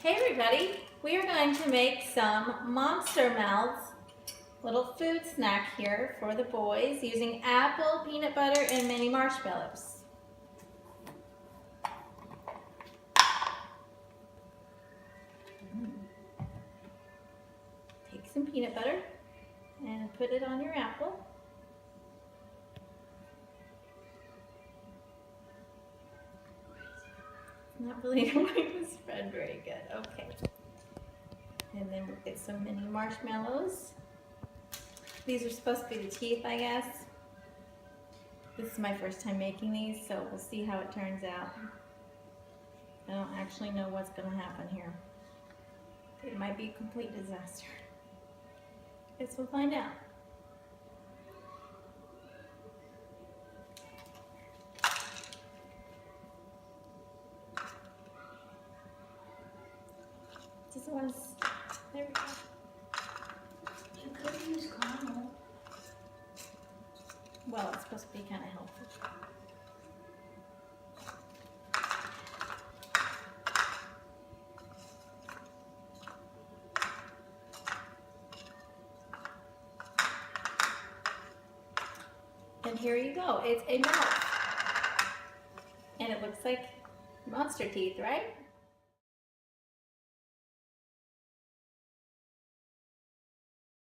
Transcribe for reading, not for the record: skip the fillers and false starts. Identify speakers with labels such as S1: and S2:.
S1: Hey everybody, we are going to make some Monster Mouths little food snack here for the boys using apple, peanut butter, and mini marshmallows. Take some peanut butter and put it on your apple. Not really going to spread very good. Okay. And then we'll get some mini marshmallows. These are supposed to be the teeth, I guess. This is my first time making these, so we'll see how it turns out. I don't actually know what's going to happen here. It might be a complete disaster. Guess we'll find out. Just once. There we go.
S2: You could use caramel.
S1: Well, it's supposed to be kind of healthy. And here you go. It's a mouth. And it looks like monster teeth, right?